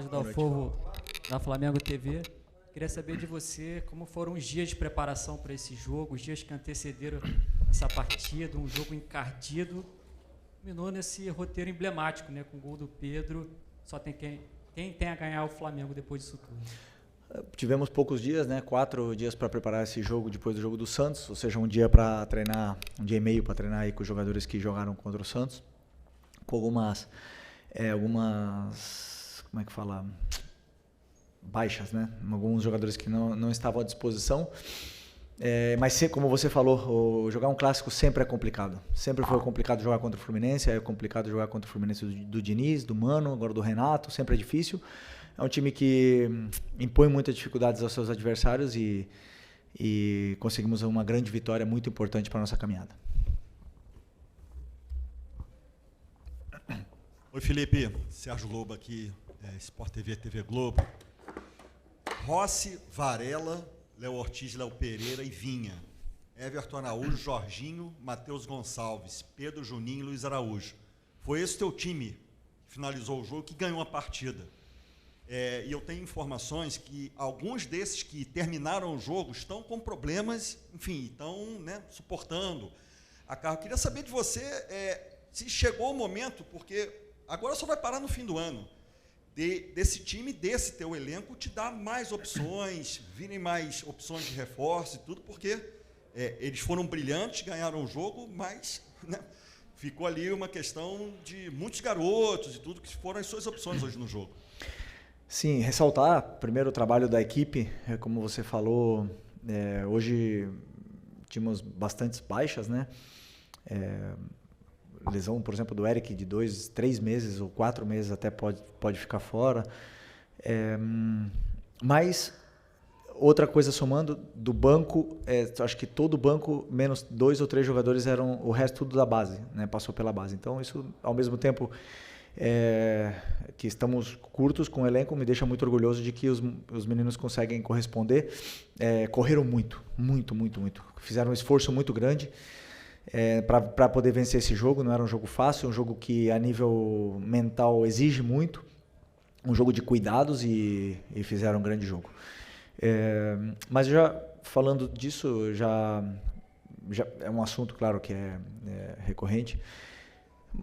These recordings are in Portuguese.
Dalfovo, da Flamengo TV. Queria saber de você como foram os dias de preparação para esse jogo, os dias que antecederam essa partida, um jogo encardido, terminou nesse roteiro emblemático, né, com o gol do Pedro. Só tem quem tem a ganhar o Flamengo depois disso tudo. Tivemos poucos dias, né? 4 dias para preparar esse jogo depois do jogo do Santos, ou seja, um dia para treinar, um dia e meio para treinar aí com os jogadores que jogaram contra o Santos, com algumas como é que fala, baixas, né? Alguns jogadores que não estavam à disposição. Mas como você falou, jogar um clássico sempre é complicado. Sempre foi complicado jogar contra o Fluminense, é complicado jogar contra o Fluminense do Diniz, do Mano, agora do Renato, sempre é difícil. É um time que impõe muitas dificuldades aos seus adversários e conseguimos uma grande vitória muito importante para a nossa caminhada. Oi, Felipe. Sérgio Lobo aqui, Sport TV, TV Globo. Rossi, Varela, Léo Ortiz, Léo Pereira e Vinha. Everton Araújo, Jorginho, Matheus Gonçalves, Pedro Juninho e Luiz Araújo. Foi esse teu time que finalizou o jogo, que ganhou a partida. E eu tenho informações que alguns desses que terminaram o jogo estão com problemas, enfim, estão, né, suportando a carga. Eu queria saber de você se chegou o momento, porque agora só vai parar no fim do ano, desse time, desse teu elenco, te dar mais opções, virem mais opções de reforço e tudo, porque eles foram brilhantes, ganharam o jogo, mas, né, ficou ali uma questão de muitos garotos e tudo, que foram as suas opções hoje no jogo. Sim, ressaltar primeiro o trabalho da equipe, como você falou, hoje tínhamos bastantes baixas, né? Lesão, por exemplo, do Eric de 2, 3 meses ou 4 meses até pode ficar fora. Mas outra coisa somando, do banco, acho que todo o banco, menos 2 ou 3 jogadores, eram o resto tudo da base, né? Passou pela base. Então isso, ao mesmo tempo que estamos curtos com o elenco, me deixa muito orgulhoso de que os meninos conseguem corresponder. Correram muito. Fizeram um esforço muito grande para poder vencer esse jogo. Não era um jogo fácil, um jogo que a nível mental exige muito, um jogo de cuidados e fizeram um grande jogo. Mas já falando disso, já é um assunto, claro, que é recorrente.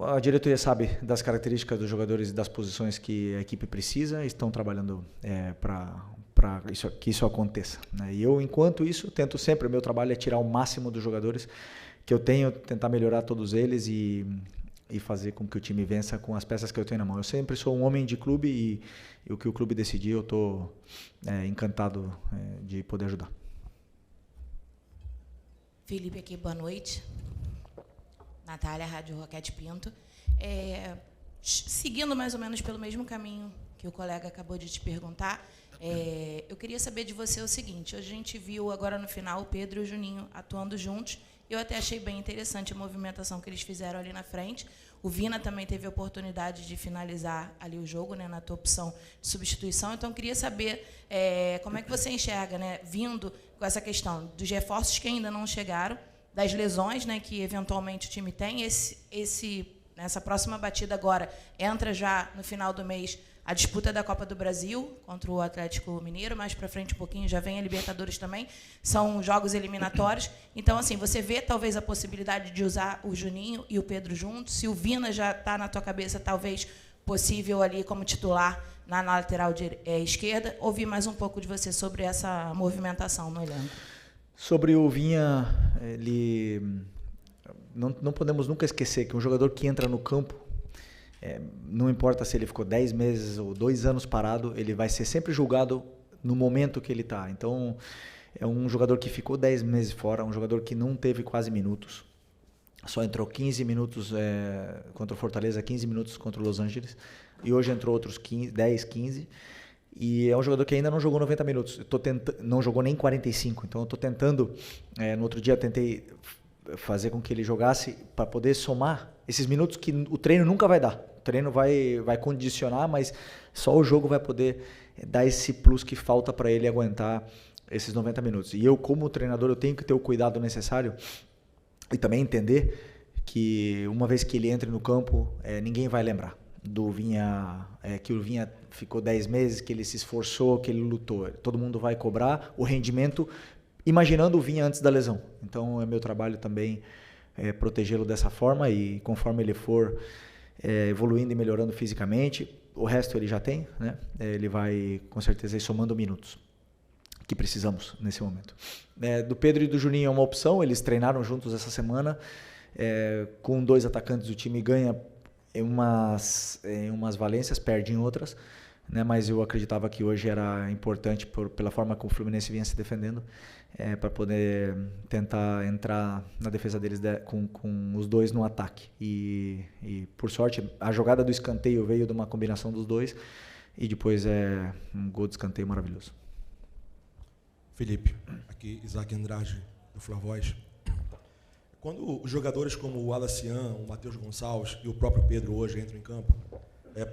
A diretoria sabe das características dos jogadores e das posições que a equipe precisa, estão trabalhando para que isso aconteça, né? E eu, enquanto isso, tento sempre, o meu trabalho é tirar o máximo dos jogadores que eu tenho, tentar melhorar todos eles e fazer com que o time vença com as peças que eu tenho na mão. Eu sempre sou um homem de clube e o que o clube decidir, eu estou encantado de poder ajudar. Felipe aqui, boa noite. Natália, Rádio Roquete Pinto. Seguindo mais ou menos pelo mesmo caminho que o colega acabou de te perguntar, eu queria saber de você o seguinte: a gente viu agora no final o Pedro e o Juninho atuando juntos. Eu até achei bem interessante a movimentação que eles fizeram ali na frente. O Vina também teve a oportunidade de finalizar ali o jogo, né, na tua opção de substituição. Então, eu queria saber como é que você enxerga, né, vindo com essa questão dos reforços que ainda não chegaram, das lesões, né, que eventualmente o time tem. Nessa próxima batida agora, entra já no final do mês a disputa da Copa do Brasil contra o Atlético Mineiro, mais para frente um pouquinho já vem a Libertadores também, são jogos eliminatórios. Então, assim, você vê talvez a possibilidade de usar o Juninho e o Pedro juntos? Se o Vina já está na tua cabeça, talvez possível ali como titular na lateral esquerda, ouvir mais um pouco de você sobre essa movimentação no elenco. Sobre o Vinha, não podemos nunca esquecer que um jogador que entra no campo, não importa se ele ficou 10 meses ou 2 anos parado, ele vai ser sempre julgado no momento que ele está. Então, é um jogador que ficou 10 meses fora, um jogador que não teve quase minutos. Só entrou 15 minutos contra o Fortaleza, 15 minutos contra o Los Angeles, e hoje entrou outros 10, 15. E é um jogador que ainda não jogou 90 minutos. Não jogou nem 45. Então, eu estou tentando... no outro dia, eu tentei fazer com que ele jogasse para poder somar esses minutos que o treino nunca vai dar. O treino vai condicionar, mas só o jogo vai poder dar esse plus que falta para ele aguentar esses 90 minutos. E eu, como treinador, eu tenho que ter o cuidado necessário e também entender que uma vez que ele entre no campo, ninguém vai lembrar. do Vinha, que o Vinha ficou 10 meses, que ele se esforçou, que ele lutou. Todo mundo vai cobrar o rendimento imaginando o Vinha antes da lesão. Então é meu trabalho também protegê-lo dessa forma, e conforme ele for evoluindo e melhorando fisicamente, o resto ele já tem, né? Ele vai com certeza ir somando minutos que precisamos nesse momento. Do Pedro e do Juninho é uma opção, eles treinaram juntos essa semana, com 2 atacantes o time ganha em umas valências, perde em outras, né? Mas eu acreditava que hoje era importante pela forma como o Fluminense vinha se defendendo, para poder tentar entrar na defesa deles com os 2 no ataque. E por sorte, a jogada do escanteio veio de uma combinação dos 2, e depois um gol de escanteio maravilhoso. Felipe, aqui Isaac Andrade, do Flavoz. Quando os jogadores como o Alacian, o Matheus Gonçalves e o próprio Pedro hoje entram em campo,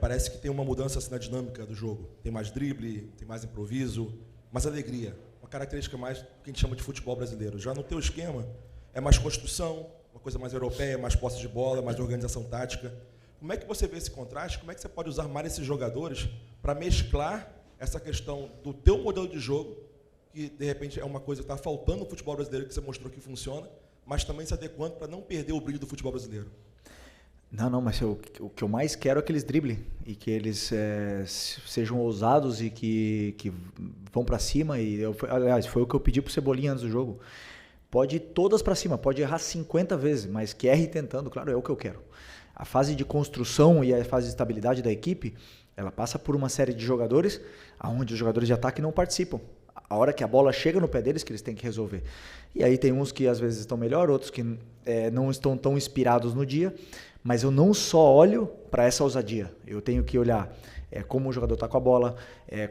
parece que tem uma mudança assim, na dinâmica do jogo. Tem mais drible, tem mais improviso, mais alegria. Uma característica mais que a gente chama de futebol brasileiro. Já no teu esquema, é mais construção, uma coisa mais europeia, mais posse de bola, mais organização tática. Como é que você vê esse contraste? Como é que você pode usar mais esses jogadores para mesclar essa questão do teu modelo de jogo, que de repente é uma coisa que está faltando no futebol brasileiro, que você mostrou que funciona, mas também se adequando para não perder o brilho do futebol brasileiro? Não, mas o que eu mais quero é que eles driblem e que eles sejam ousados e que vão para cima. Aliás, foi o que eu pedi pro Cebolinha antes do jogo. Pode ir todas para cima, pode errar 50 vezes, mas que erre tentando, claro, é o que eu quero. A fase de construção e a fase de estabilidade da equipe, ela passa por uma série de jogadores onde os jogadores de ataque não participam. A hora que a bola chega no pé deles que eles têm que resolver. E aí tem uns que às vezes estão melhor, outros que não estão tão inspirados no dia, mas eu não só olho para essa ousadia, eu tenho que olhar como o jogador está com a bola,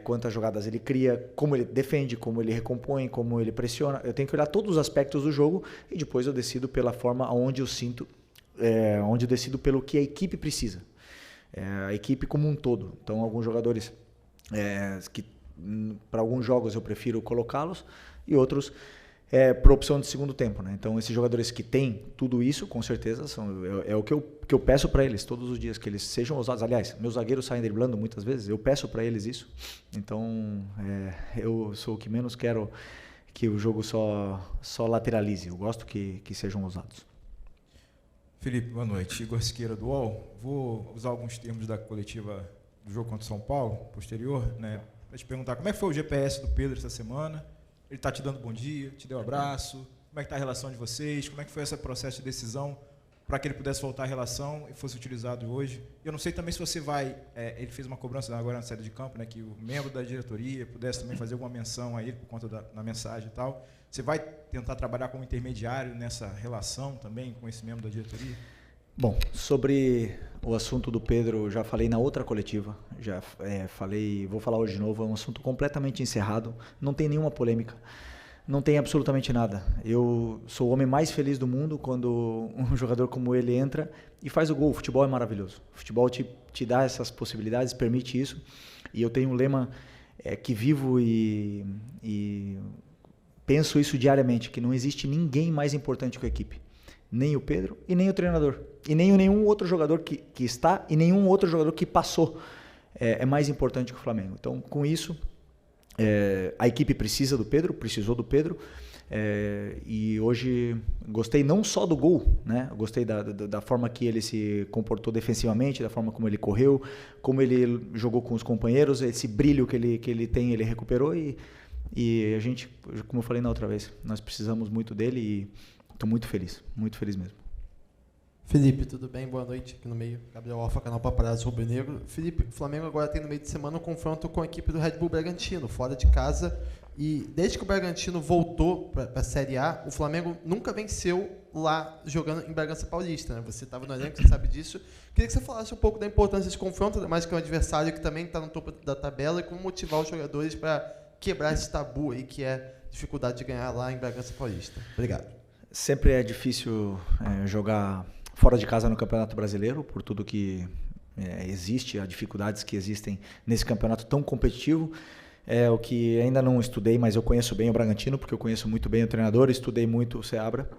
quantas jogadas ele cria, como ele defende, como ele recompõe, como ele pressiona. Eu tenho que olhar todos os aspectos do jogo e depois eu decido pela forma onde eu sinto, onde eu decido pelo que a equipe precisa. A equipe como um todo. Então alguns jogadores que para alguns jogos eu prefiro colocá-los e outros por opção de segundo tempo, né? Então esses jogadores que têm tudo isso, com certeza, é o que eu peço para eles todos os dias, que eles sejam ousados. Aliás, meus zagueiros saem driblando muitas vezes, eu peço para eles isso. Então eu sou o que menos quero que o jogo só lateralize, eu gosto que sejam ousados. Felipe, boa noite. Igor Siqueira do UOL. Vou usar alguns termos da coletiva do jogo contra o São Paulo, posterior, né? Para te perguntar como é que foi o GPS do Pedro essa semana. Ele está te dando bom dia, te deu um abraço, como é que está a relação de vocês, como é que foi esse processo de decisão para que ele pudesse voltar à relação e fosse utilizado hoje. Eu não sei também se você vai, ele fez uma cobrança agora na saída de campo, né, que o membro da diretoria pudesse também fazer alguma menção a ele por conta da mensagem e tal. Você vai tentar trabalhar como intermediário nessa relação também com esse membro da diretoria? Bom, sobre o assunto do Pedro, já falei na outra coletiva, já falei, vou falar hoje de novo, é um assunto completamente encerrado, não tem nenhuma polêmica, não tem absolutamente nada. Eu sou o homem mais feliz do mundo quando um jogador como ele entra e faz o gol. O futebol é maravilhoso, o futebol te dá essas possibilidades, permite isso, e eu tenho um lema que vivo e penso isso diariamente, que não existe ninguém mais importante que a equipe. Nem o Pedro e nem o treinador. E nem nenhum outro jogador que está e nenhum outro jogador que passou é mais importante que o Flamengo. Então, com isso, a equipe precisou do Pedro. E hoje gostei não só do gol, né? Gostei da forma que ele se comportou defensivamente, da forma como ele correu, como ele jogou com os companheiros, esse brilho que ele tem, ele recuperou. E a gente, como eu falei na outra vez, nós precisamos muito dele e estou muito feliz mesmo. Felipe, tudo bem? Boa noite, aqui no meio. Gabriel Alfa, canal Paparazzo Rubro Negro. Felipe, o Flamengo agora tem no meio de semana um confronto com a equipe do Red Bull Bragantino, fora de casa. E desde que o Bragantino voltou para a Série A, o Flamengo nunca venceu lá jogando em Bragança Paulista, né? Você estava no elenco, você sabe disso. Queria que você falasse um pouco da importância desse confronto, mais que é um adversário que também está no topo da tabela, e como motivar os jogadores para quebrar esse tabu aí que é a dificuldade de ganhar lá em Bragança Paulista. Obrigado. Sempre é difícil jogar fora de casa no Campeonato Brasileiro, por tudo que existe, as dificuldades que existem nesse campeonato tão competitivo. É o que ainda não estudei, mas eu conheço bem o Bragantino, porque eu conheço muito bem o treinador, estudei muito o Seabra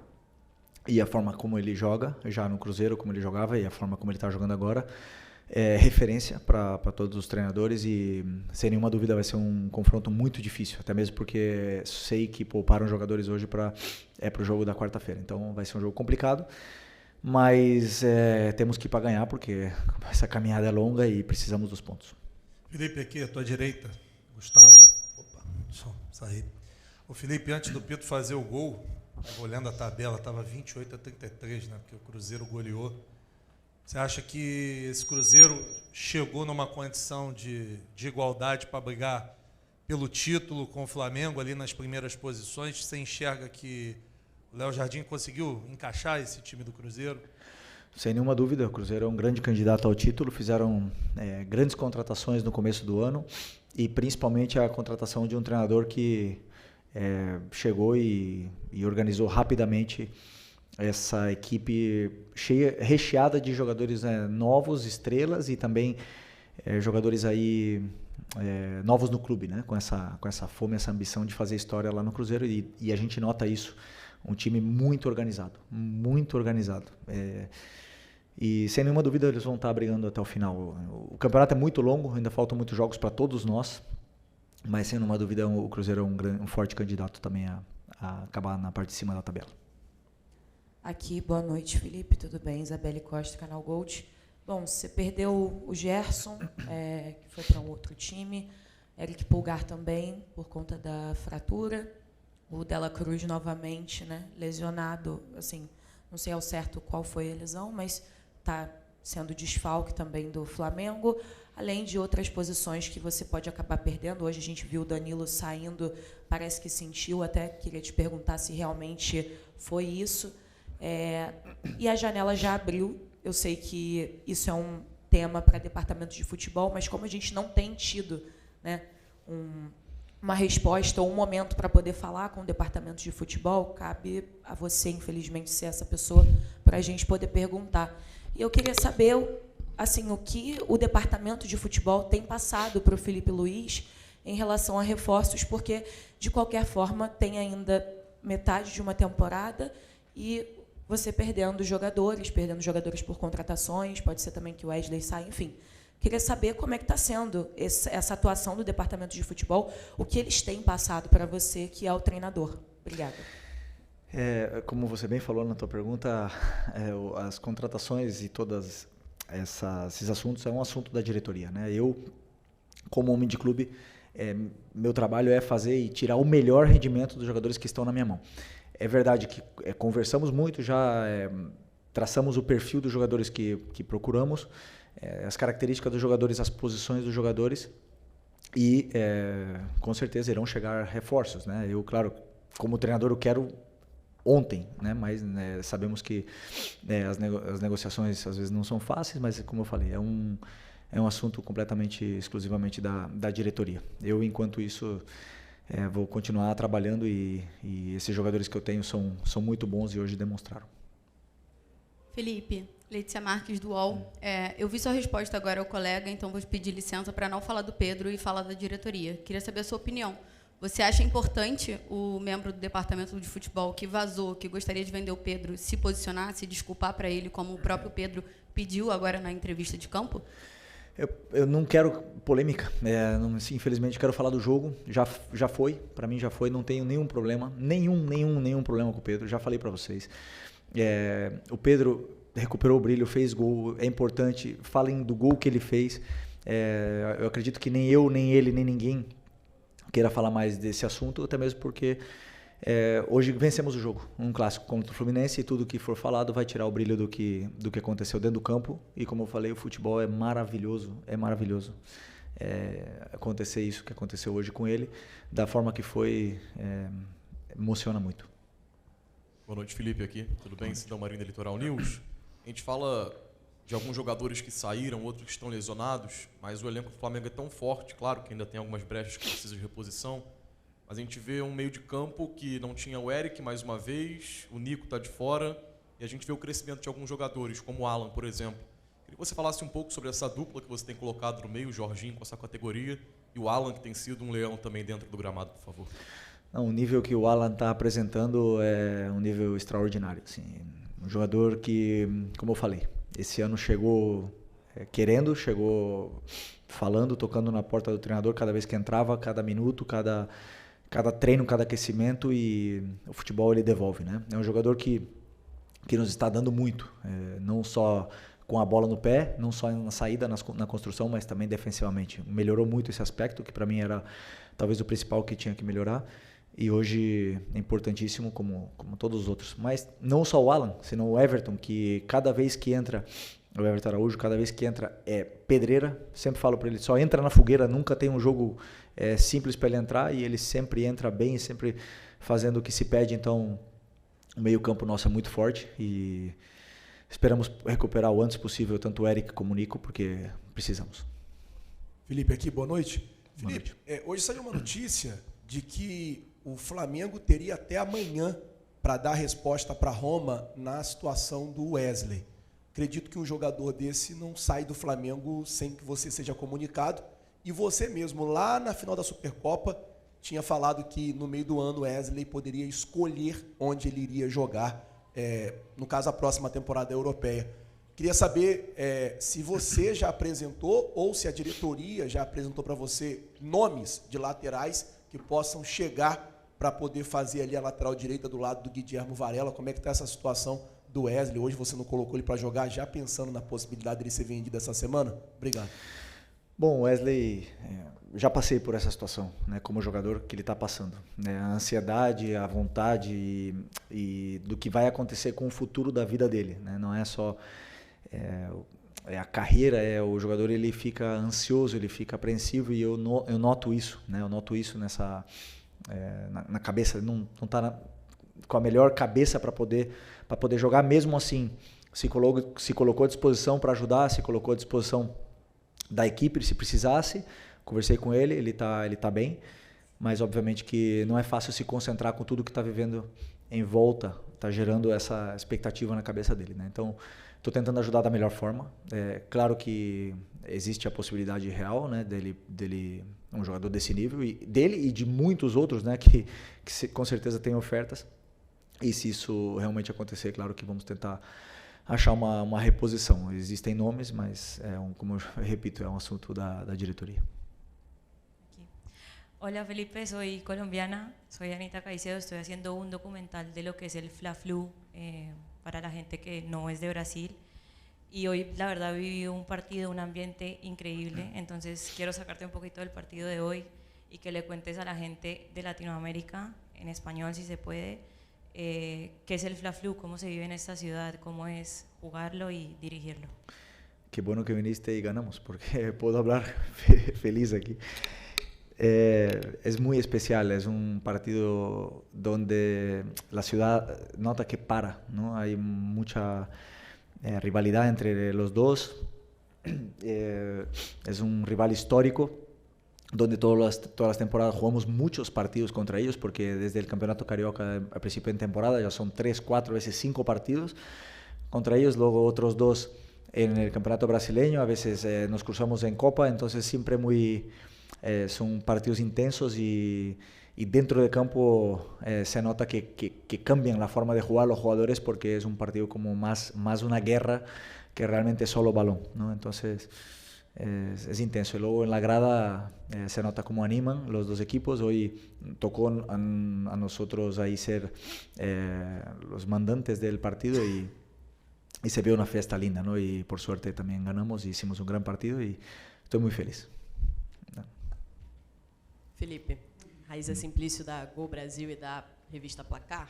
e a forma como ele joga, já no Cruzeiro, como ele jogava, e a forma como ele está jogando agora. referência para todos os treinadores e, sem nenhuma dúvida, vai ser um confronto muito difícil, até mesmo porque sei que pouparam jogadores hoje para o jogo da quarta-feira. Então vai ser um jogo complicado, mas temos que ir para ganhar, porque essa caminhada é longa e precisamos dos pontos. Felipe, aqui à tua direita, Gustavo. Opa, deixa eu sair. O Felipe, antes do Pedro fazer o gol, olhando a tabela, estava 28-33, né? Porque o Cruzeiro goleou. Você acha que esse Cruzeiro chegou numa condição de igualdade para brigar pelo título com o Flamengo ali nas primeiras posições? Você enxerga que o Léo Jardim conseguiu encaixar esse time do Cruzeiro? Sem nenhuma dúvida, o Cruzeiro é um grande candidato ao título. Fizeram grandes contratações no começo do ano e principalmente a contratação de um treinador que chegou e organizou rapidamente essa equipe recheada de jogadores novos, estrelas, e também jogadores aí novos no clube, né? Com essa fome, essa ambição de fazer história lá no Cruzeiro, e a gente nota isso, um time muito organizado, e sem nenhuma dúvida eles vão estar brigando até o final. O campeonato é muito longo, ainda faltam muitos jogos para todos nós, mas sem nenhuma dúvida o Cruzeiro é um forte candidato também a acabar na parte de cima da tabela. Aqui, boa noite, Felipe, tudo bem? Isabelle Costa, Canal Gold. Bom, você perdeu o Gerson, que foi para um outro time, Eric Pulgar também, por conta da fratura, o Dela Cruz novamente, né, lesionado, assim, não sei ao certo qual foi a lesão, mas está sendo desfalque também do Flamengo, além de outras posições que você pode acabar perdendo. Hoje a gente viu o Danilo saindo, parece que sentiu, até queria te perguntar se realmente foi isso. E a janela já abriu. Eu sei que isso é um tema para departamento de futebol, mas como a gente não tem tido, né, uma resposta ou um momento para poder falar com o departamento de futebol, cabe a você, infelizmente, ser essa pessoa para a gente poder perguntar. E eu queria saber, assim, o que o departamento de futebol tem passado para o Felipe Luiz em relação a reforços, porque, de qualquer forma, tem ainda metade de uma temporada e você perdendo jogadores por contratações, pode ser também que o Wesley saia, enfim. Queria saber como é que está sendo essa atuação do departamento de futebol, o que eles têm passado para você, que é o treinador. Obrigada. Como você bem falou na tua pergunta, as contratações e todos esses assuntos é um assunto da diretoria, né? Eu, como homem de clube, meu trabalho é fazer e tirar o melhor rendimento dos jogadores que estão na minha mão. É verdade que conversamos muito, já traçamos o perfil dos jogadores que procuramos, as características dos jogadores, as posições dos jogadores, e com certeza irão chegar reforços, né? Eu, claro, como treinador, eu quero ontem, né? Mas sabemos que as negociações às vezes não são fáceis, mas como eu falei, é um assunto completamente, exclusivamente da diretoria. Eu, enquanto isso, vou continuar trabalhando e esses jogadores que eu tenho são muito bons e hoje demonstraram. Felipe, Letícia Marques do UOL. Eu vi sua resposta agora ao colega, então vou pedir licença para não falar do Pedro e falar da diretoria. Queria saber a sua opinião. Você acha importante o membro do departamento de futebol que vazou, que gostaria de vender o Pedro, se posicionar, se desculpar para ele, como o próprio Pedro pediu agora na entrevista de campo? Eu não quero polêmica, infelizmente quero falar do jogo, já foi, para mim já foi, não tenho nenhum problema, nenhum problema com o Pedro, já falei para vocês. O Pedro recuperou o brilho, fez gol, é importante, falem do gol que ele fez, eu acredito que nem eu, nem ele, nem ninguém queira falar mais desse assunto, até mesmo porque hoje vencemos o jogo, um clássico contra o Fluminense, e tudo que for falado vai tirar o brilho do que aconteceu dentro do campo, e como eu falei, o futebol é maravilhoso, acontecer isso que aconteceu hoje com ele, da forma que foi, emociona muito. Boa noite, Felipe, aqui, tudo bem? Cidão Marinho da Litoral News. A gente fala de alguns jogadores que saíram, outros que estão lesionados, mas o elenco do Flamengo é tão forte, claro que ainda tem algumas brechas que precisam de reposição, mas a gente vê um meio de campo que não tinha o Eric mais uma vez, o Nico está de fora, e a gente vê o crescimento de alguns jogadores, como o Alan, por exemplo. Queria que você falasse um pouco sobre essa dupla que você tem colocado no meio, o Jorginho com essa categoria, e o Alan, que tem sido um leão também dentro do gramado, por favor. Não, o nível que o Alan está apresentando é um nível extraordinário. Assim, um jogador que, como eu falei, esse ano chegou querendo, chegou falando, tocando na porta do treinador cada vez que entrava, cada minuto, cada treino, cada aquecimento, e o futebol ele devolve, né? É um jogador que nos está dando muito, não só com a bola no pé, não só na saída, na construção, mas também defensivamente. Melhorou muito esse aspecto, que para mim era talvez o principal que tinha que melhorar, e hoje é importantíssimo como todos os outros. Mas não só o Alan, senão o Everton, que cada vez que entra, o Everton Araújo, cada vez que entra é pedreira. Sempre falo para ele, só entra na fogueira, nunca tem um jogo simples para ele entrar, e ele sempre entra bem, sempre fazendo o que se pede. Então o meio campo nosso é muito forte e esperamos recuperar o antes possível tanto o Eric como o Nico, porque precisamos. Felipe aqui, boa noite. Boa Felipe, noite. Hoje saiu uma notícia de que o Flamengo teria até amanhã para dar resposta para Roma na situação do Wesley. Acredito que um jogador desse não sai do Flamengo sem que você seja comunicado. E você mesmo, lá na final da Supercopa, tinha falado que no meio do ano o Wesley poderia escolher onde ele iria jogar, no caso a próxima temporada europeia. Queria saber se você já apresentou ou se a diretoria já apresentou para você nomes de laterais que possam chegar para poder fazer ali a lateral direita do lado do Guilherme Varela. Como é que está essa situação do Wesley? Hoje você não colocou ele para jogar, já pensando na possibilidade dele ser vendido essa semana? Obrigado. Bom, Wesley, já passei por essa situação, né, como jogador que ele está passando, né, a ansiedade, a vontade e do que vai acontecer com o futuro da vida dele, né, não é só a carreira, o jogador ele fica ansioso, ele fica apreensivo, e eu noto isso, né, eu noto isso nessa na cabeça, não está com a melhor cabeça para poder jogar. Mesmo assim se colocou à disposição para ajudar, se colocou à disposição da equipe se precisasse. Conversei com ele, ele tá bem, mas obviamente que não é fácil se concentrar com tudo que está vivendo em volta, está gerando essa expectativa na cabeça dele, né? Então estou tentando ajudar da melhor forma. Claro que existe a possibilidade real, né, dele um jogador desse nível, e dele e de muitos outros, né, que com certeza tem ofertas, e se isso realmente acontecer, claro que vamos tentar achar uma reposição. Existem nomes, mas como eu repito, é um assunto da diretoria. Hola Felipe, soy colombiana, soy Anita Caicedo, estoy haciendo un documental de lo que es el Fla-Flu para la gente que no es de Brasil, y hoy la verdad viví un partido, un ambiente increíble, entonces quiero sacarte un poquito del partido de hoy y que le cuentes a la gente de Latinoamérica, en español si se puede, qué es el Fla-Flu, cómo se vive en esta ciudad, cómo es jugarlo y dirigirlo. Qué bueno que viniste y ganamos, porque puedo hablar feliz aquí. Es muy especial, es un partido donde la ciudad nota que para, ¿no? Hay mucha rivalidad entre los dos, es un rival histórico, donde todas las temporadas jugamos muchos partidos contra ellos, porque desde el Campeonato Carioca al principio de temporada ya son 3, 4, a veces 5 partidos contra ellos, luego otros 2 en el Campeonato Brasileño, a veces nos cruzamos en Copa, entonces siempre son partidos intensos, y dentro del campo se nota que cambian la forma de jugar los jugadores, porque es un partido como más una guerra que realmente solo balón, ¿no? Entonces es intenso. Y luego en la grada se nota cómo animan los dos equipos. Hoy tocó a nosotros ahí ser los mandantes del partido, y se vio una fiesta linda, ¿no? Y por suerte también ganamos y hicimos un gran partido, y estoy muy feliz. Felipe, Raíza Simplício da Gol Brasil e da revista Placar.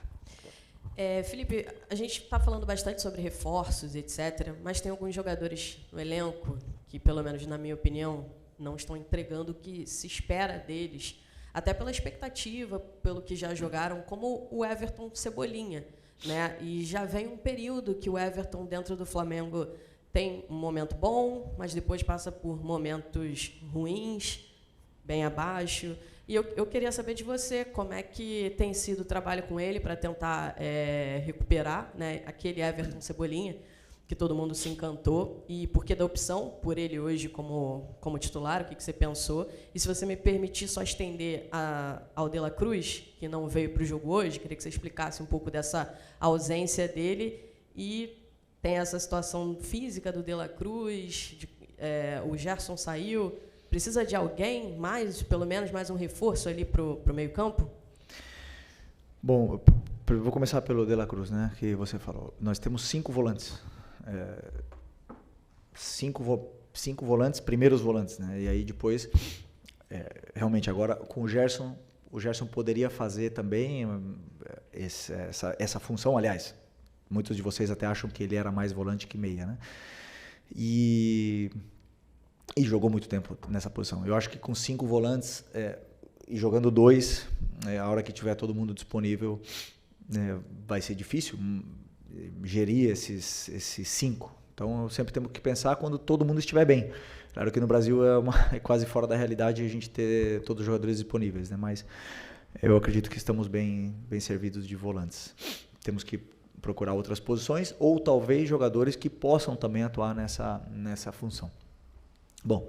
Felipe, a gente está falando bastante sobre reforços, etc., mas tem alguns jogadores no elenco que, pelo menos na minha opinião, não estão entregando o que se espera deles, até pela expectativa, pelo que já jogaram, como o Everton Cebolinha, né? E já vem um período que o Everton, dentro do Flamengo, tem um momento bom, mas depois passa por momentos ruins, bem abaixo. E eu queria saber de você como é que tem sido o trabalho com ele para tentar recuperar, né, aquele Everton Cebolinha, que todo mundo se encantou, e por que da opção por ele hoje como titular, o que você pensou? E se você me permitir só estender ao De La Cruz, que não veio para o jogo hoje, queria que você explicasse um pouco dessa ausência dele, e tem essa situação física do De La Cruz, O Gerson saiu. Precisa de alguém mais, pelo menos mais um reforço ali para o meio-campo? Bom, vou começar pelo De La Cruz, né, que você falou. Nós temos 5 volantes. 5 volantes, primeiros volantes, né? E aí depois, realmente agora com o Gerson poderia fazer também essa função. Aliás, muitos de vocês até acham que ele era mais volante que meia, né? E jogou muito tempo nessa posição. Eu acho que com 5 volantes e jogando 2, a hora que tiver todo mundo disponível, vai ser difícil gerir esses 5. Então, sempre temos que pensar quando todo mundo estiver bem. Claro que no Brasil é quase fora da realidade a gente ter todos os jogadores disponíveis, né? Mas eu acredito que estamos bem servidos de volantes. Temos que procurar outras posições ou talvez jogadores que possam também atuar nessa função. Bom,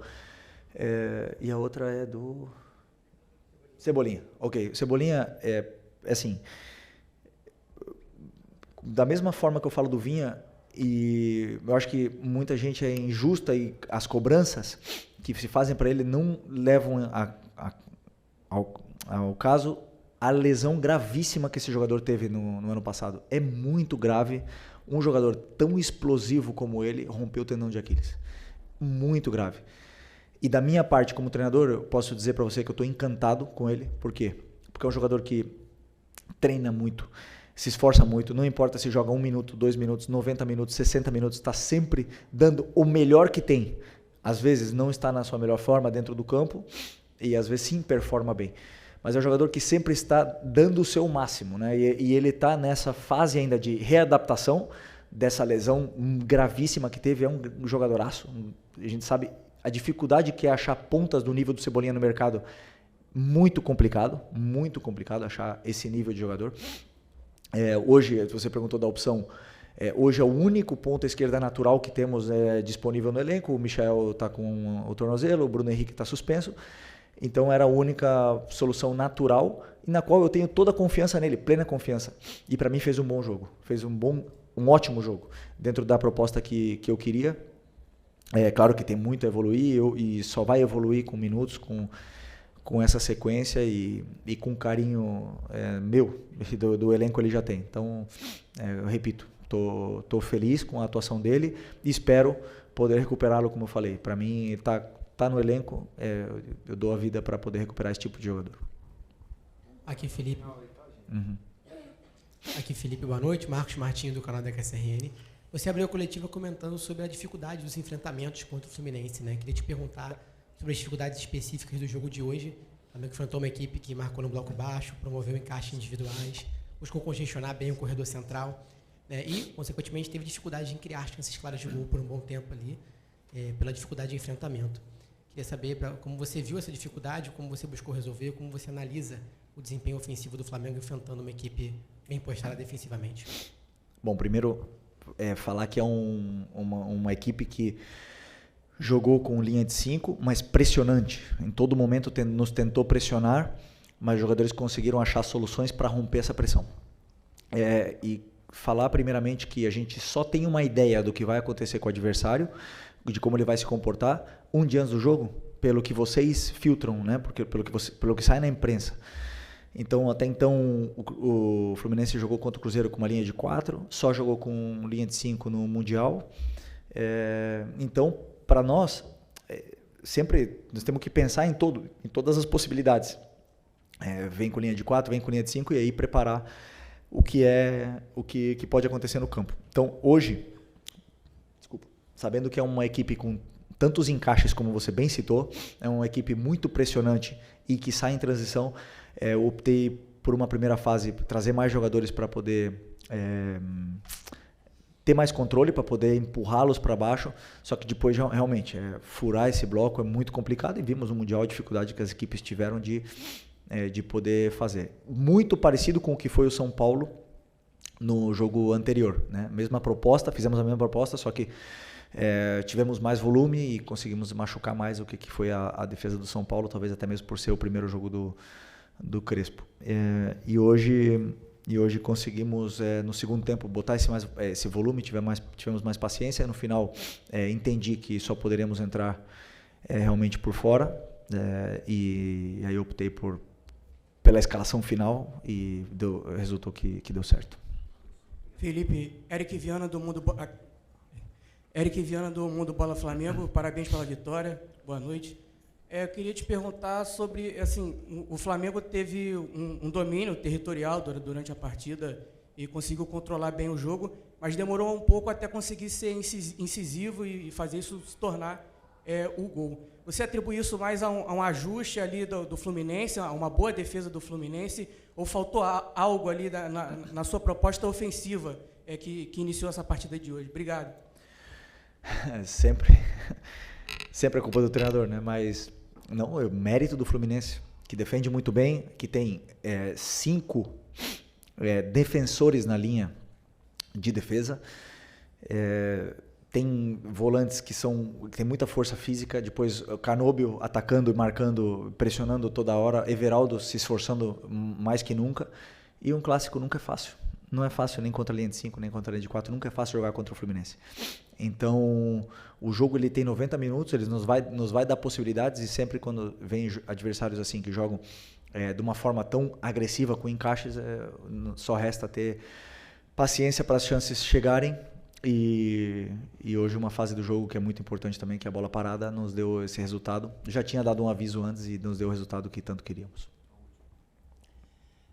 e a outra é do Cebolinha. Ok, Cebolinha assim, da mesma forma que eu falo do Vinha, e eu acho que muita gente é injusta e as cobranças que se fazem para ele não levam ao caso a lesão gravíssima que esse jogador teve no ano passado. É muito grave um jogador tão explosivo como ele romper o tendão de Aquiles. Muito grave. E da minha parte como treinador, eu posso dizer para você que eu estou encantado com ele. Por quê? Porque é um jogador que treina muito, se esforça muito, não importa se joga 1 minuto, 2 minutos, 90 minutos, 60 minutos, está sempre dando o melhor que tem. Às vezes não está na sua melhor forma dentro do campo e às vezes sim performa bem. Mas é um jogador que sempre está dando o seu máximo, né? E ele está nessa fase ainda de readaptação dessa lesão gravíssima que teve. É um jogadoraço. A gente sabe a dificuldade que é achar pontas do nível do Cebolinha no mercado. Muito complicado achar esse nível de jogador. Hoje, você perguntou da opção, hoje é o único ponta esquerda natural que temos disponível no elenco. O Michael está com o tornozelo, o Bruno Henrique está suspenso. Então era a única solução natural e na qual eu tenho toda a confiança nele, plena confiança. E para mim fez um bom jogo, fez um ótimo jogo dentro da proposta que eu queria. É claro que tem muito a evoluir e só vai evoluir com minutos, com essa sequência e com carinho meu, do elenco ele já tem. Então, eu repito, tô feliz com a atuação dele e espero poder recuperá-lo, como eu falei. Para mim, tá no elenco, eu dou a vida para poder recuperar esse tipo de jogador. Aqui, Felipe. Uhum. Aqui, Felipe, boa noite. Marcos Martins, do canal da KSRN. Você abriu a coletiva comentando sobre a dificuldade dos enfrentamentos contra o Fluminense, né? Queria te perguntar sobre as dificuldades específicas do jogo de hoje. Também que enfrentou uma equipe que marcou no bloco baixo, promoveu encaixes individuais, buscou congestionar bem o corredor central, né? E, consequentemente, teve dificuldade em criar chances claras de gol por um bom tempo ali, pela dificuldade de enfrentamento. Queria saber como você viu essa dificuldade, como você buscou resolver, como você analisa o desempenho ofensivo do Flamengo enfrentando uma equipe bem postada defensivamente. Bom, primeiro, falar que é uma equipe que jogou com linha de 5, mas pressionante. Em todo momento nos tentou pressionar, mas os jogadores conseguiram achar soluções para romper essa pressão. E falar primeiramente que a gente só tem uma ideia do que vai acontecer com o adversário, de como ele vai se comportar, um dia antes do jogo, pelo que vocês filtram, né? Porque pelo que sai na imprensa. Então, até então, o Fluminense jogou contra o Cruzeiro com uma linha de 4, só jogou com linha de 5 no Mundial. Então, para nós, sempre nós temos que pensar em todas as possibilidades. Vem com linha de 4, vem com linha de 5 e aí preparar o que pode acontecer no campo. Então, hoje, sabendo que é uma equipe com tantos encaixes, como você bem citou, é uma equipe muito pressionante e que sai em transição, eu optei por uma primeira fase, trazer mais jogadores para poder ter mais controle, para poder empurrá-los para baixo, só que depois realmente furar esse bloco é muito complicado e vimos no Mundial a dificuldade que as equipes tiveram de poder fazer. Muito parecido com o que foi o São Paulo no jogo anterior, né? Mesma proposta, fizemos a mesma proposta, só que tivemos mais volume e conseguimos machucar mais o que foi a defesa do São Paulo, talvez até mesmo por ser o primeiro jogo do Crespo. E hoje E hoje conseguimos, no segundo tempo, botar esse volume, tivemos mais paciência. No final, entendi que só poderíamos entrar realmente por fora. E aí optei pela escalação final e resultou que deu certo. Felipe, Eric Viana do Mundo Bola Flamengo, parabéns pela vitória, boa noite. Eu queria te perguntar sobre, assim, o Flamengo teve um domínio territorial durante a partida e conseguiu controlar bem o jogo, mas demorou um pouco até conseguir ser incisivo e fazer isso se tornar o gol. Você atribui isso mais a um ajuste ali do Fluminense, a uma boa defesa do Fluminense, ou faltou algo ali na sua proposta ofensiva que iniciou essa partida de hoje? Obrigado. Sempre é culpa do treinador, né? Mas não, é o mérito do Fluminense, que defende muito bem, que tem 5 defensores na linha de defesa, tem volantes que tem muita força física, depois o Canóbio atacando e marcando, pressionando toda hora, Everaldo se esforçando mais que nunca, e um clássico nunca é fácil. Não é fácil nem contra a linha de 5, nem contra a linha de 4, nunca é fácil jogar contra o Fluminense. Então, o jogo ele tem 90 minutos, ele nos vai dar possibilidades, e sempre quando vem adversários assim que jogam de uma forma tão agressiva, com encaixes, só resta ter paciência para as chances chegarem. E hoje uma fase do jogo que é muito importante também, que é a bola parada, nos deu esse resultado. Já tinha dado um aviso antes e nos deu o resultado que tanto queríamos.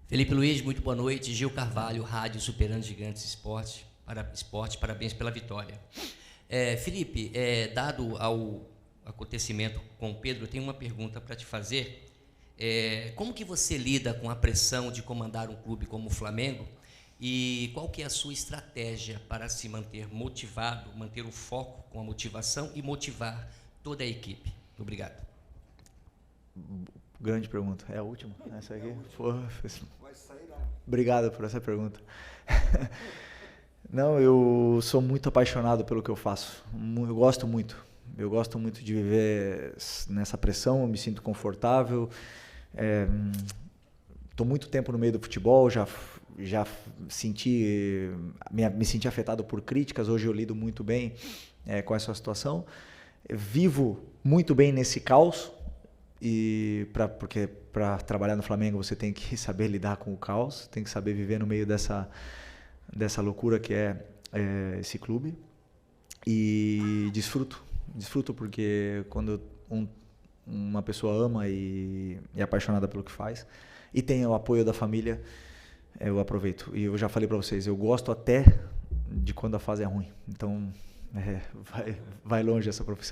Felipe Luiz, muito boa noite. Gil Carvalho, Rádio Superando Gigantes Esporte, parabéns pela vitória. Felipe, dado ao acontecimento com o Pedro, eu tenho uma pergunta para te fazer. Como que você lida com a pressão de comandar um clube como o Flamengo? E qual que é a sua estratégia para se manter motivado, manter o foco com a motivação e motivar toda a equipe? Obrigado. Grande pergunta. É a última? Essa aqui? Obrigado por essa pergunta. Não, eu sou muito apaixonado pelo que eu faço. Eu gosto muito. Eu gosto muito de viver nessa pressão, eu me sinto confortável. Estou muito tempo no meio do futebol, já me senti afetado por críticas, hoje eu lido muito bem com essa situação. Vivo muito bem nesse caos, porque para trabalhar no Flamengo você tem que saber lidar com o caos, tem que saber viver no meio dessa loucura que é esse clube. E desfruto porque quando uma pessoa ama e é apaixonada pelo que faz e tem o apoio da família, eu aproveito. E eu já falei para vocês, eu gosto até de quando a fase é ruim. Então, vai longe essa profissão.